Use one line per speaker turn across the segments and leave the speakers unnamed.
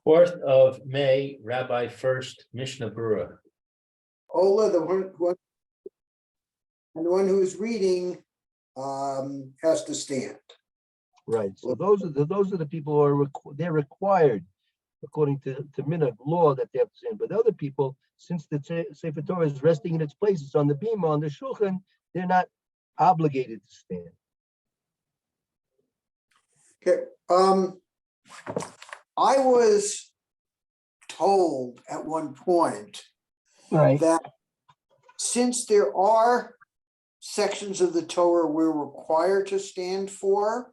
4th of May, Rabbi Furst, Mishna Berura.
Ola, the one who is reading has to stand.
Right. So those are the people who are they're required, according to minhag law, that they have to stand. But other people, since the Sefer Torah is resting in its place, it's on the bima, on the shulchan, they're not obligated to stand.
Okay. I was told at one point that since there are sections of the Torah we're required to stand for,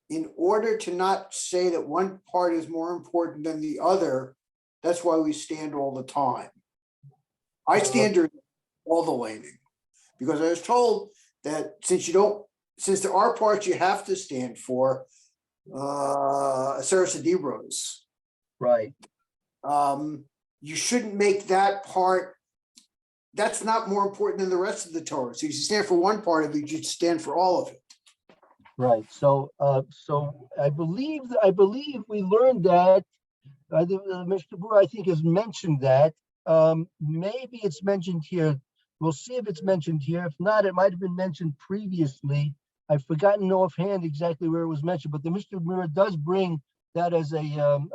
in order to not say that one part is more important than the other, that's why we stand all the time. I stand during all the Laining, because I was told that since there are parts you have to stand for, Aseret Dibros,
Right.
you shouldn't make that part, that's not more important than the rest of the Torah. So you should stand for one part of it, you should stand for all of it.
Right. So I believe we learned that Mr. Brewer, I think, has mentioned that. Maybe it's mentioned here. We'll see if it's mentioned here. If not, it might have been mentioned previously. I've forgotten offhand exactly where it was mentioned, but the Mr. Brewer does bring that as a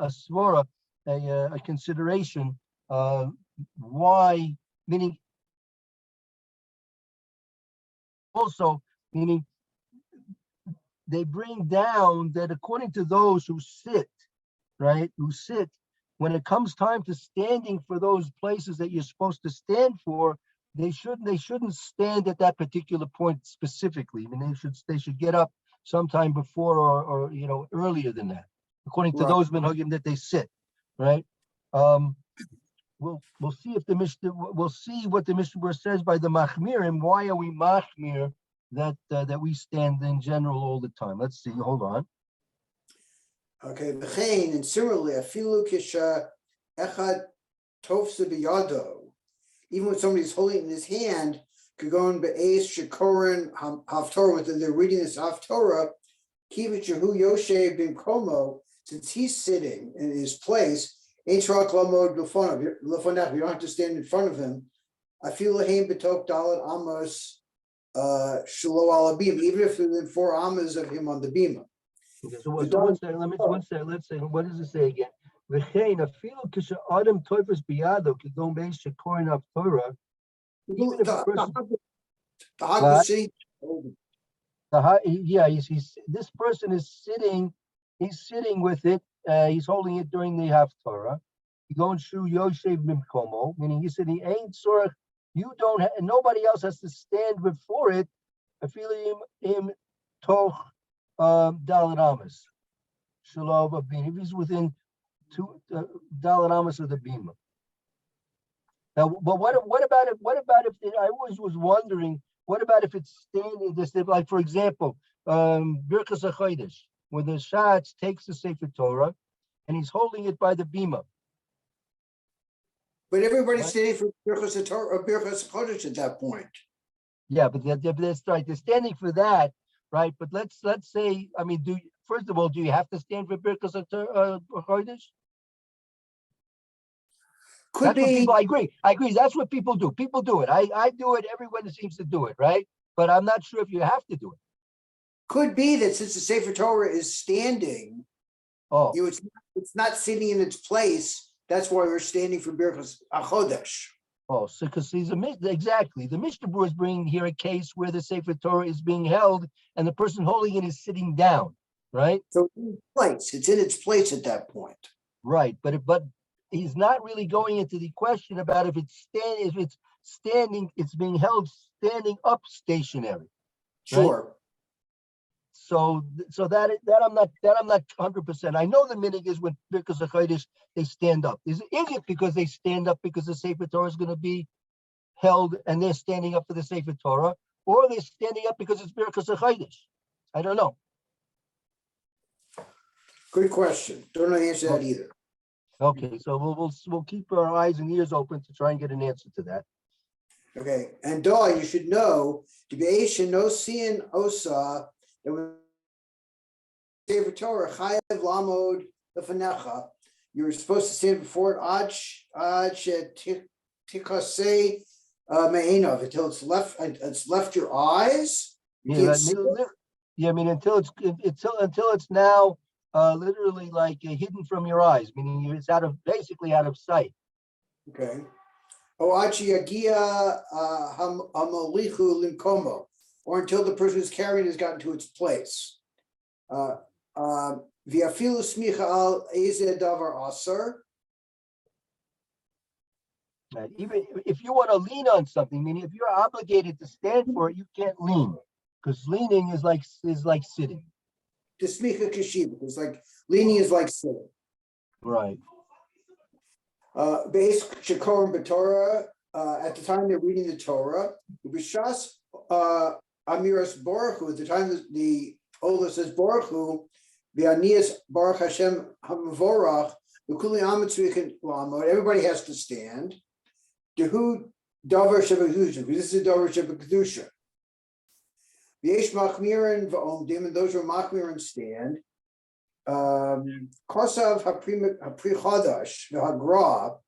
svara, a consideration. Why? Meaning also meaning. They bring down that according to those who sit, right, when it comes time to standing for those places that you're supposed to stand for, they shouldn't stand at that particular point specifically. I mean, they should get up sometime before or earlier than that, according to those minhagim that they sit, right? We'll see if we'll see what the Mishnah says by the machmirim. Why are we machmir that we stand in general all the time? Let's see. Hold on.
Okay, and similarly, afilu kisha echad tofsa biyado. Even when somebody's holding it in his hand, could go in be'ez shekorin haftorah, when they're reading this haftorah, kivit yehu yoshev bimkomo, since he's sitting in his place, ain't rak lamod lefonav, you don't have to stand in front of him. Afilu heim betok dalet amos shelo ala bima, even if there's 4 amas of him on the bima.
Okay, so one second. Let's say, what does it say again? Even if a person, this person is sitting. He's sitting with it. He's holding it during the Haftarah. You go and shoe Yoshev Mimkomo, meaning he said he ain't sorach. You don't. Nobody else has to stand before it. I feel him toch dalet amas. Shalom abin. If he's within 2 dalet amas of the bima. Now, but what about if? I always was wondering. What about if it's standing? This, like for example, Birkas HaChodesh, when the Shatz takes the Sefer Torah and he's holding it by the bima.
But everybody's standing for Birkas HaChodesh at that point.
Yeah, but that's right. They're standing for that, right? But let's say, I mean, first of all, do you have to stand for Birkas HaChodesh?
Could be.
People, I agree. That's what people do. People do it. I do it. Everyone seems to do it, right? But I'm not sure if you have to do it.
Could be that since the Sefer Torah is standing, it's not sitting in its place. That's why we're standing for Birkas HaChodesh.
Oh, so because exactly. The Mishnah Berura is bringing here a case where the Sefer Torah is being held and the person holding it is sitting down, right?
So it's in its place at that point.
Right, but he's not really going into the question about if it's standing, it's being held standing up stationary.
Sure.
Right? So that I'm not 100%. I know the minhag is when because the Chodesh they stand up. Is it because they stand up because the Sefer Torah is going to be held and they're standing up for the Sefer Torah, or they're standing up because it's Birkas HaChodesh? I don't know.
Good question. Don't know the answer to that either.
Okay, so we'll keep our eyes and ears open to try and get an answer to that.
Okay, and Daw, you should know to be Asian no seeing osa that was Sefer Torah chayav lamod lefanecha. You're supposed to stand before it tikase me'enov until it's left your eyes. You
Yeah,
can't
like,
see it?
I mean, until it's now literally like hidden from your eyes, meaning it's basically out of sight.
Okay. Oachi yagia hamolichu limkomo, or until the person who's carrying has gotten to its place. V'afilu smicha al ezeh davar aser.
Right? Even if you want to lean on something, meaning if you're obligated to stand for it, you can't lean, because leaning is like sitting.
The smicha kashib, because like leaning is like sitting.
Right.
Beis shekorim b'Torah, at the time they're reading the Torah, b'shas amiras baruch hu, at the time the Ola says baruch hu, v'anias baruch Hashem hamavorach, v'kuli amatzrichen lamod, everybody has to stand. Dehu davar shebekdusha, because this is davar shebekdusha. V'yesh machmirin v'omdim, and those who are machmirin stand. Kosav hapri chadash v'hagra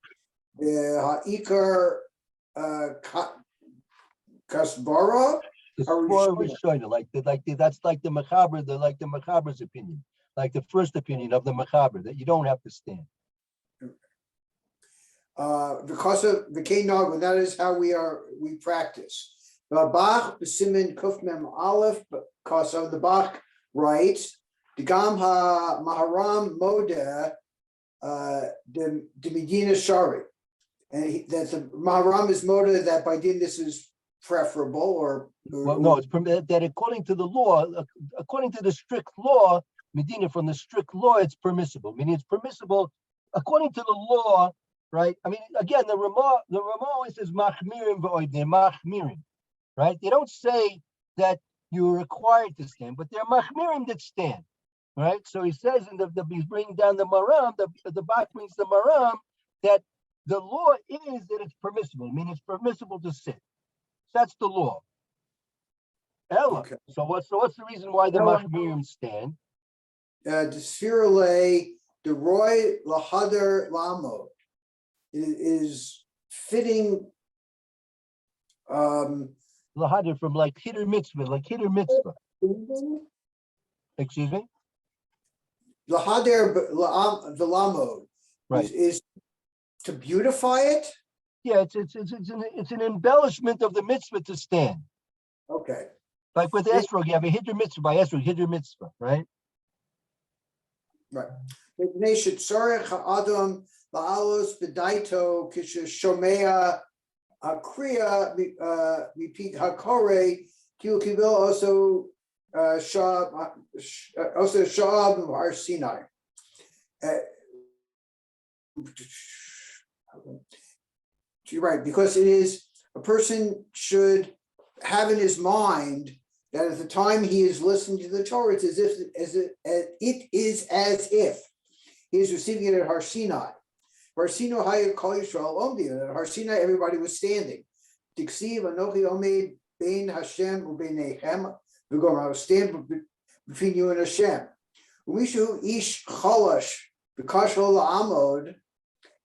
v'ha'ikar kasbara.
The Sforah Rishonim, that's like the Mechaber's opinion, like the first opinion of the Mechaber, that you don't have to stand.
Because of the Keinog, that is how we practice. The Bach b'simin kuf mem aleph, because of the Bach writes, the Gam ha Maharam Modeh the Medina Shari, and that the Maharam is Modeh that by din this is preferable, or
well, no, it's that according to the law, according to the strict law, Medina, from the strict law, it's permissible. Meaning it's permissible according to the law, right? I mean, again, the Ramah always says machmirim v'oidne, machmirim, right? They don't say that you're required to stand, but they're machmirim that stand, right? So he says he's bringing down the Maram, the Bach brings the Maram, that the law is that it's permissible, meaning it's permissible to sit. That's the law. Ella.
Okay.
So what's the reason why the machmirim stand?
The Sfirale, the Roy Lahader Lamo is fitting.
Lahader from like Hitter Mitzvah, Excuse me?
Lahader Velamo,
Right.
is to beautify it.
Yeah, it's an embellishment of the mitzvah to stand.
Okay.
Like with Esrog, you have a Hitter Mitzvah by Esrog, Hitter Mitzvah, right?
Right. Nation Sarech Adam La'alos Bedaito Kisha Shomea Kriya repeat Hakore Kilkibil also Shab Har Sinai. You're right, because it is a person should have in his mind that at the time he is listening to the Torah, it's it is as if he is receiving it at Har Sinai. Har Sinai Hayat Kol Yisrael Omdi, and at Har Sinai everybody was standing. Tiksiv Anochi Omed Bein Hashem U'Beinechem. We're going to stand between you and Hashem. Umishu Ish Chalash B'Kashol La'amod,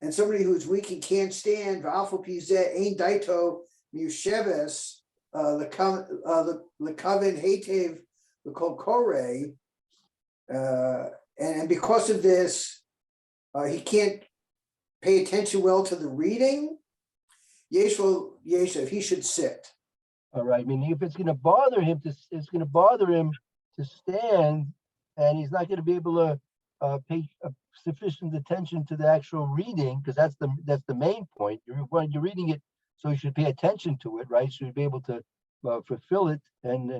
and somebody who's weak and can't stand. V'Alpha Pizeh Ein Daito Musheves. Lekavin Hatev L'Kol Koreh, and because of this, he can't pay attention well to the reading. Yeshiv, he should sit.
All right. I mean, if it's going to bother him to stand, and he's not going to be able to pay sufficient attention to the actual reading, because that's the main point. You're reading it, so you should pay attention to it, right? You should be able to fulfill it and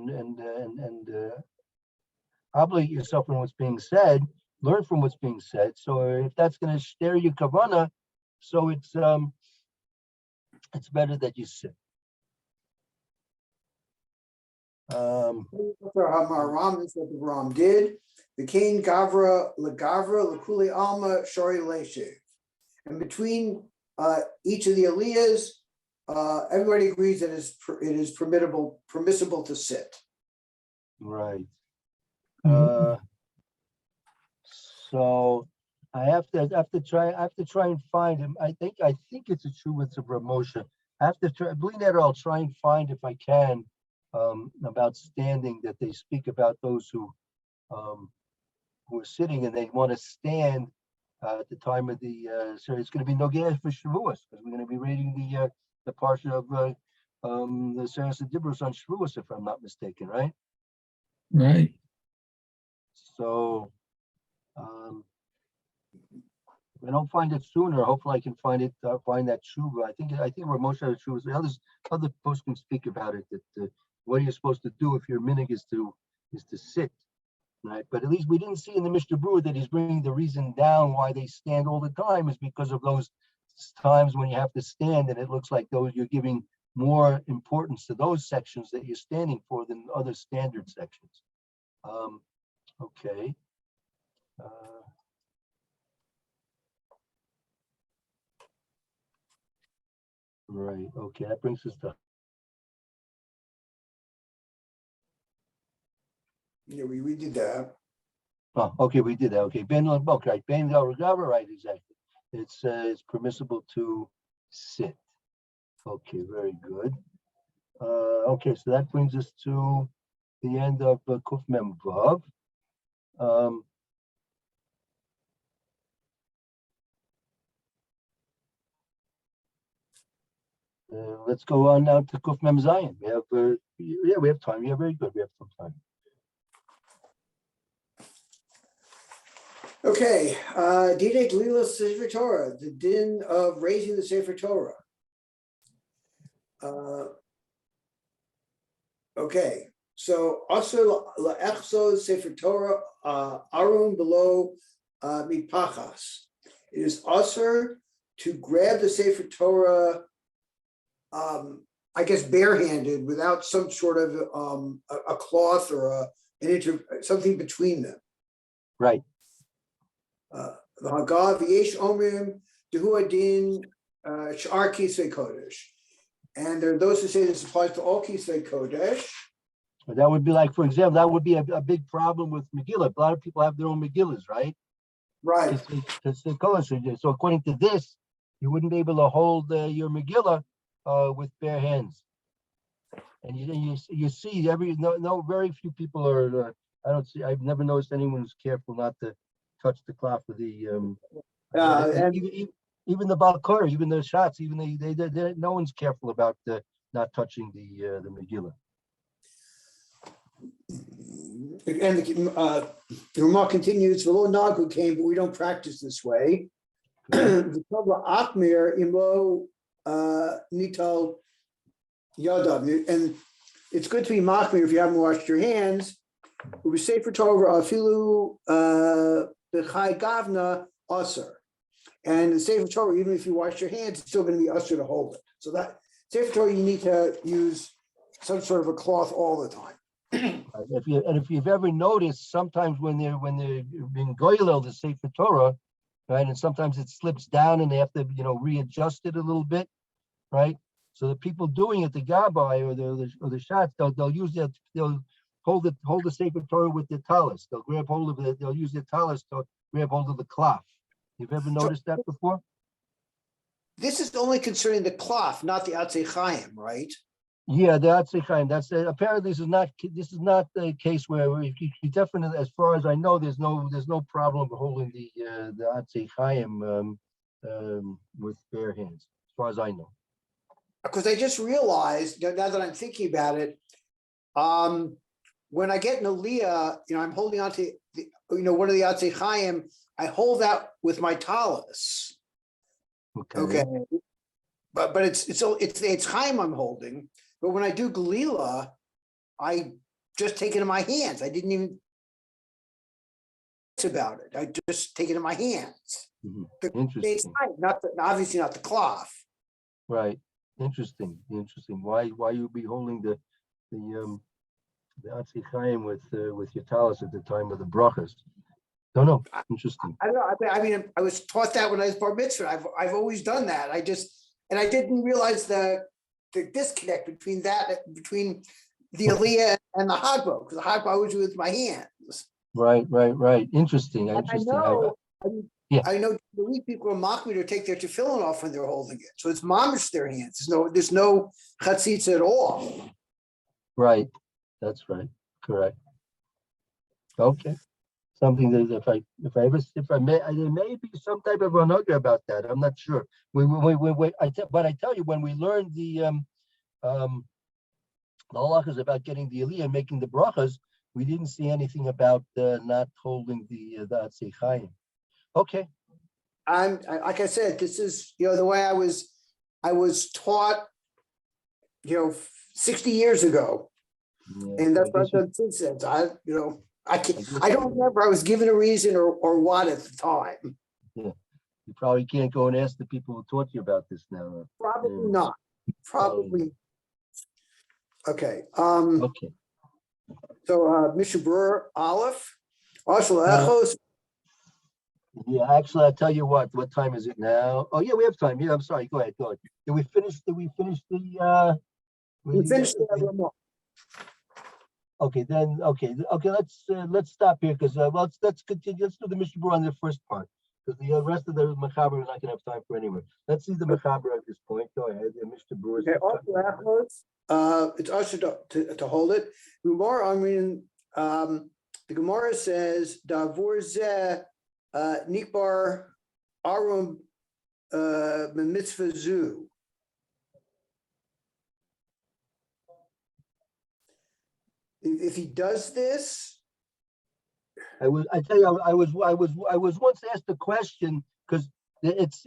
obligate yourself on what's being said, learn from what's being said. So if that's going to stare you kavana, so it's better that you sit.
Hamaram is what the Ram did. The Cain Gavra Lakuli Alma Shori Leshev. And between each of the Aliyahs, everybody agrees that it is permissible to sit.
Right. So I have to try and find him. I think it's a Shuvas of Rav Moshe. I have to try, believe that, or I'll try and find if I can, about standing, that they speak about those who are sitting and they want to stand at the time of the, so it's going to be Nogeh for Shavuos, because we're going to be reading the portion of the Seres Dibros on Shavuos, if I'm not mistaken, right?
Right.
So, if I don't find it sooner, hopefully I can find it, find that tshuva. I think Rav Moshe had tshuva. The other posts can speak about it, that what you're supposed to do if your minig is to sit, right? But at least we didn't see in the Mishnah Berura that he's bringing the reason down why they stand all the time is because of those times when you have to stand, and it looks like those you're giving more importance to those sections that you're standing for than other standard sections. Okay. Right. Okay, that brings us to.
Yeah, we did that.
Oh, okay, we did that. Okay, Ben okay, right. Ben right, exactly. It's permissible to sit. Okay, very good. Okay, so that brings us to the end of Kuf Mem Vav. Let's go on now to Kuf Mem Zayin. We have, we have time. Yeah, very good. We have some time.
Okay, Dine Glila Sefer Torah, the din of raising the Sefer Torah. Okay, so Asur La'echso Sefer Torah Arun below Mipachas. It is Asur to grab the Sefer Torah, I guess barehanded, without some sort of a cloth or something between them.
Right.
The Hagav Yesh Omrim Dehu Adin Sh'ar Kisvei Kodesh, and there are those who say this applies to all Kisvei Kodesh.
That would be like, for example, that would be a big problem with Megillah. A lot of people have their own Megillas, right?
Right.
So according to this, you wouldn't be able to hold your Megillah with bare hands. And you see very few people are. I've never noticed anyone who's careful not to touch the cloth with the. Even the Balkar, even the shots, even they no one's careful about not touching the Megillah.
And the remark continues, V'lo Nagu came, but we don't practice this way. The Torah Achmir Imlo Nital Yadav. And it's good to be machmir if you haven't washed your hands. We say for Torah Afilu B'chai Gavna Asur. And the Sefer Torah, even if you wash your hands, it's still going to be usher to hold it. So that Sefer Torah, you need to use some sort of a cloth all the time.
If you've ever noticed, sometimes when they're being goylel the Sefer Torah, right, and sometimes it slips down and they have to readjust it a little bit, right? So the people doing it, the gabbai or the shots, they'll hold the Sefer Torah with the talis. They'll grab hold of it. They'll use the talis to grab hold of the cloth. You've ever noticed that before?
This is only concerning the cloth, not the Atzei Chaim, right?
Yeah, the Atzei Chaim. That's apparently this is not the case where you definitely, as far as I know, there's no problem holding the Atzei Chaim with bare hands, as far as I know.
Because I just realized now that I'm thinking about it, when I get an aliyah, I'm holding on to one of the Atzei Chaim. I hold that with my talis. Okay. But it's Chaim I'm holding. But when I do Galila, I just take it in my hands. I didn't even think about it. I just take it in my hands.
Mm-hmm. Interesting.
It's obviously not the cloth.
Right. Interesting. Why you be holding the Atzei Chaim with your talis at the time of the brachas? Don't know. Interesting.
I don't know. I mean, I was taught that when I was bar mitzvah. I've always done that. I didn't realize the disconnect between the aliyah and the hagbo, because the hagbo I was with my hands.
Right. Interesting.
I know. I know the week people are mocking me to take their tefillin off when they're holding it. So it's mamish their hands. There's no chatzitza at all.
Right. That's right. Correct. Okay. Something that if I may, there may be some type of anugga about that. I'm not sure. But I tell you, when we learned the halachas about getting the aliyah and making the brachas, we didn't see anything about not holding the atzei chayim. Okay.
Like I said, this is the way I was taught 60 years ago, and that's what I've done since then. So I don't remember I was given a reason or what at the time.
Yeah, you probably can't go and ask the people who taught you about this now.
Probably not. Probably. Okay.
Okay.
So Mishna Berura, Aleph, Ashel Echos.
Yeah, actually, I'll tell you what time is it now? Oh yeah, we have time. Yeah, I'm sorry. Go ahead. Did we finish the
We finished the remark.
Okay, then let's stop here because let's continue. Let's do the Mishna Berura on the first part because the rest of the Mechaber we're not gonna have time for anyway. Let's see the Mechaber at this point. Go ahead, Mishna Berura.
Okay, it's usher to hold it. Gemara, the Gemara says Davur Zeh Nikbar Arum Mitzvah Zu. If he does this,
I was once asked a question because it's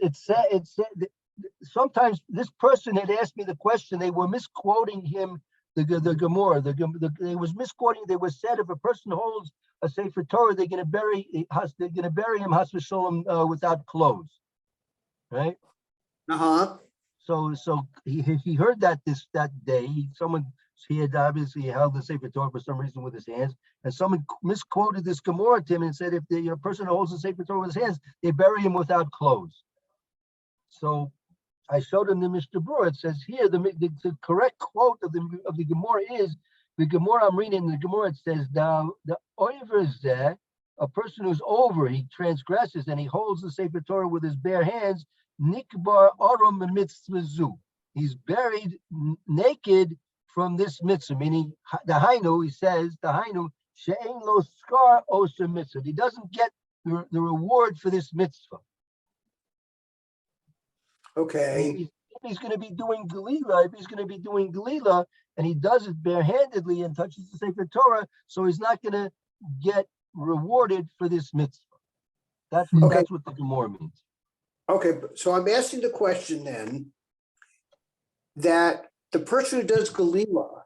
sometimes this person had asked me the question. They were misquoting him, the Gemara. They was misquoting. They were said if a person holds a Sefer Torah, they're going to bury him has v'sholom without clothes, right? So he heard that that day. He had obviously held the Sefer Torah for some reason with his hands, and someone misquoted this Gemara to him and said if the person who holds the Sefer Torah with his hands, they bury him without clothes. So I showed him the Mishna Berura. It says here the correct quote of the Gemara is the Gemara I'm reading. In the Gemara it says the oiver zeh, a person who's over, he transgresses and he holds the Sefer Torah with his bare hands. Nikbar arum mitzvah zu. He's buried naked from this mitzvah, meaning the hainu. He says the hainu she'ein lo skar oser mitzvah. He doesn't get the reward for this mitzvah.
Okay.
If he's going to be doing Galila, and he does it barehandedly and touches the Sefer Torah, so he's not going to get rewarded for this mitzvah. That's what the Gemara means.
Okay, so I'm asking the question then that the person who does Galila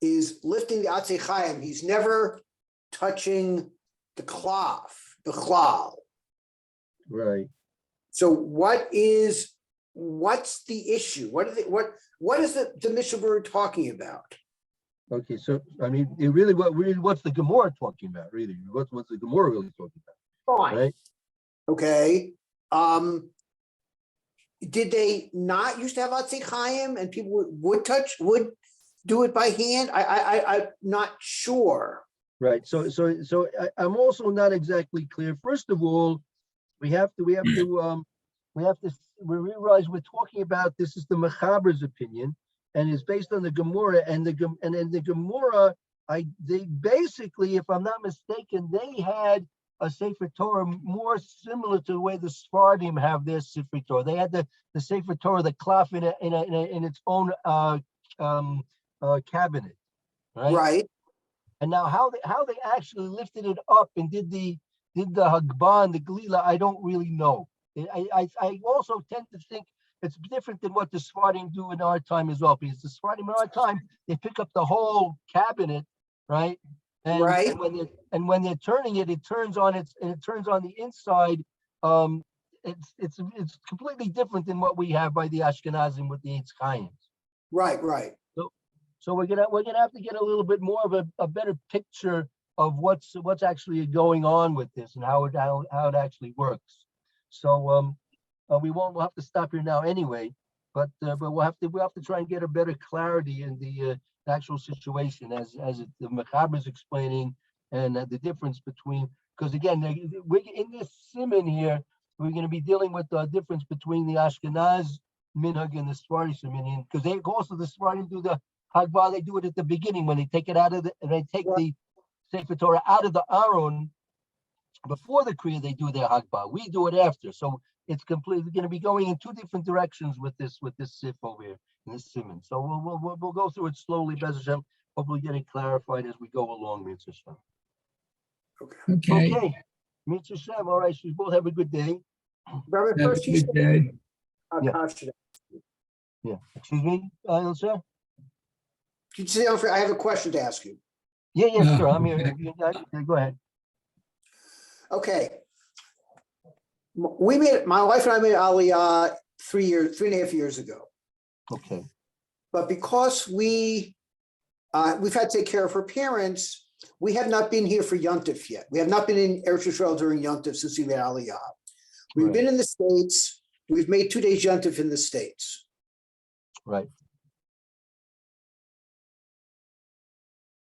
is lifting the Atzei Chaim. He's never touching the cloth, the chlal.
Right.
So what's the issue? What is the Mishna Berura talking about?
Okay, so I mean, what's the Gemara talking about? Really, what's the Gemara really talking about?
Fine.
Right.
Okay. Did they not used to have Atzei Chaim and people would do it by hand? I'm not sure.
Right. So I'm also not exactly clear. First of all, we realize we're talking about this is the Mechaber's opinion, and it's based on the Gemara, and the Gemara, they basically, if I'm not mistaken, they had a Sefer Torah more similar to the way the Sephardim have their Sefer Torah. They had the Sefer Torah, the klaf in its own cabinet, right?
Right.
And now how they actually lifted it up and did the Hagbah and the Galila, I don't really know. I also tend to think it's different than what the Sephardim do in our time as well, because the Sephardim in our time, they pick up the whole cabinet, right? And when they're turning it, it turns on the inside. It's completely different than what we have by the Ashkenazim with the Eitz Chaim.
Right.
So we're gonna have to get a little bit more of a better picture of what's actually going on with this and how it actually works. So we'll have to stop here now anyway. But we'll have to try and get a better clarity in the actual situation as the Mechaber is explaining, and the difference between, because again, we're in this simon here, we're going to be dealing with the difference between the Ashkenaz minhag and the Sephardi minhag, because they also, the Sephardi do the Hagbah, they do it at the beginning when they take it out of they take the Sefer Torah out of the Aron. Before the Kriya, they do their Hagbah. We do it after. So it's completely going to be going in two different directions with this sif over here in this simon. So we'll go through it slowly, Bez Hashem, hopefully get it clarified as we go along, Mitzvah Hashem.
Okay.
Okay, Mitzvah Hashem. All right, so you both have a good day.
Rabbi,
Have a
first you
good day.
Yeah.
Kasha.
Yeah. Excuse me, Ilsa?
Could you say, I have a question to ask you.
Yeah, sure. I'm here.
Okay.
Go ahead.
Okay. My wife and I made Aliyah 3.5 years ago.
Okay.
But because we've had to take care of her parents, we have not been here for Yontif yet. We have not been in Eretz Yisrael during Yontif since we made Aliyah. We've been in the States. We've made 2 days Yontif in the States.
Right.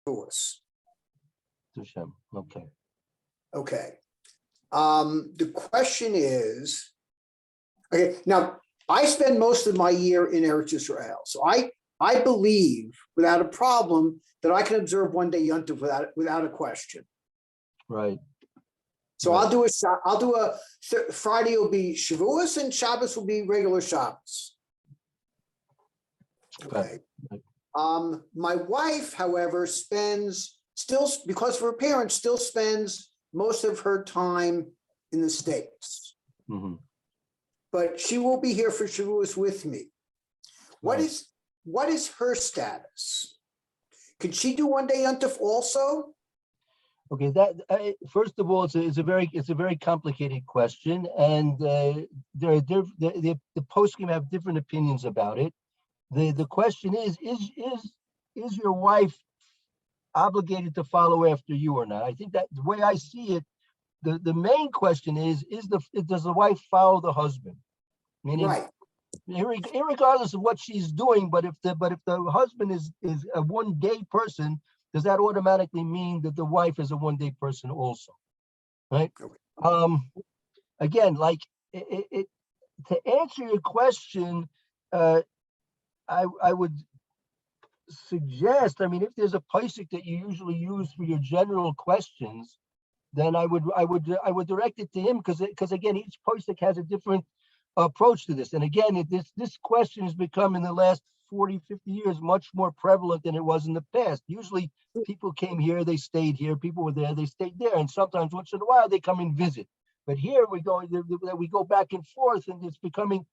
To us.
Hashem. Okay.
Okay. The question is, okay, now I spend most of my year in Eretz Yisrael. So I believe without a problem that I can observe 1 day Yontif without a question.
Right.
So
Right.
I'll do a Friday will be Shavuos and Shabbos will be regular Shabbos. Okay.
Right.
My wife, however, because of her parents, still spends most of her time in the States.
Mm-hmm.
But she will be here for Shavuos with me. What is her status? Can she do 1 day Yontif also?
Okay, first of all, it's a very complicated question, and the poskim have different opinions about it. The question is your wife obligated to follow after you or not? I think that the way I see it, the main question is does the wife follow the husband? Meaning,
Right.
Irregardless of what she's doing, but if the husband is a 1 day person, does that automatically mean that the wife is a 1 day person also? Right. Again, like to answer your question, I would suggest, I mean, if there's a pasuk that you usually use for your general questions, then I would direct it to him, because again, each pasuk has a different approach to this. And again, this question has become in the last 40, 50 years much more prevalent than it was in the past. Usually people came here, they stayed here, people were there, they stayed there, and sometimes once in a while they come and visit. But here we go back and forth, and it's becoming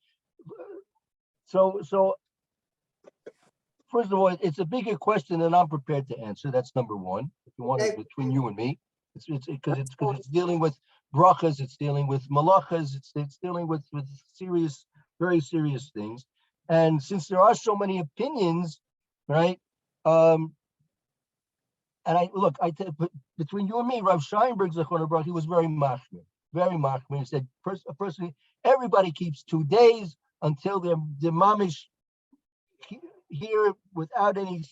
so first of all, it's a bigger question than I'm prepared to answer. That's number one. If you want it between you and me, it's because it's dealing with brachas, it's dealing with malachas, it's dealing with serious, very serious things. And since there are so many opinions, right? And between you and me, Rav Scheinberg Zechron Baruch, he was very machmir, very machmir. He said, personally, everybody keeps 2 days until they're mamish here without any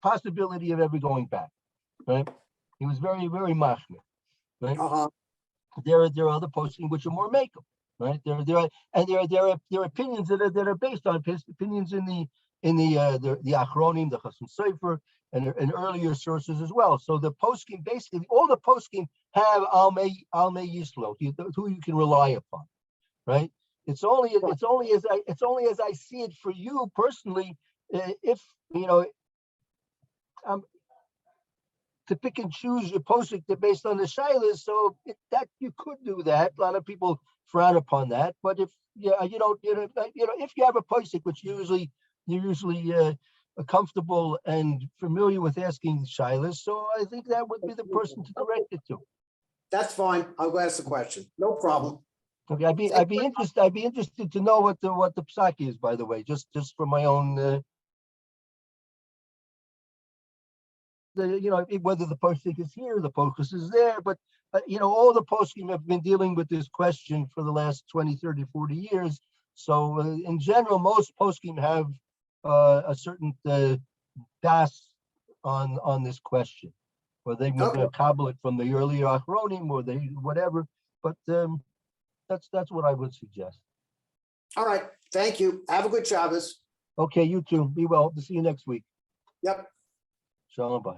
possibility of ever going back, right? He was very, very machmir, right? There are other posting which are more makeable, right? There are opinions that are based on opinions in the Achronim, the Chasam Sofer, and earlier sources as well. So the poskim, basically all the poskim have Almei Yislo, who you can rely upon, right? It's only as I see it for you personally. If you know, to pick and choose your posik based on the shilas, so that you could do that. A lot of people frown upon that, but if if you have a posik which you're usually comfortable and familiar with asking shilas, so I think that would be the person to direct it to.
That's fine. I'll ask the question. No problem.
Okay, I'd be interested to know what the psak is, by the way, just for my own. Whether the posting is here, the focus is there, but all the posting have been dealing with this question for the last 20, 30, 40 years. So in general, most posting have a certain das on this question. or they
Okay.
would cobble it from the earlier Achronim, or they whatever. But that's what I would suggest.
All right, thank you. Have a good Shabbos.
Okay, you too. Be well. See you next week.
Yep.
Shalom, bye.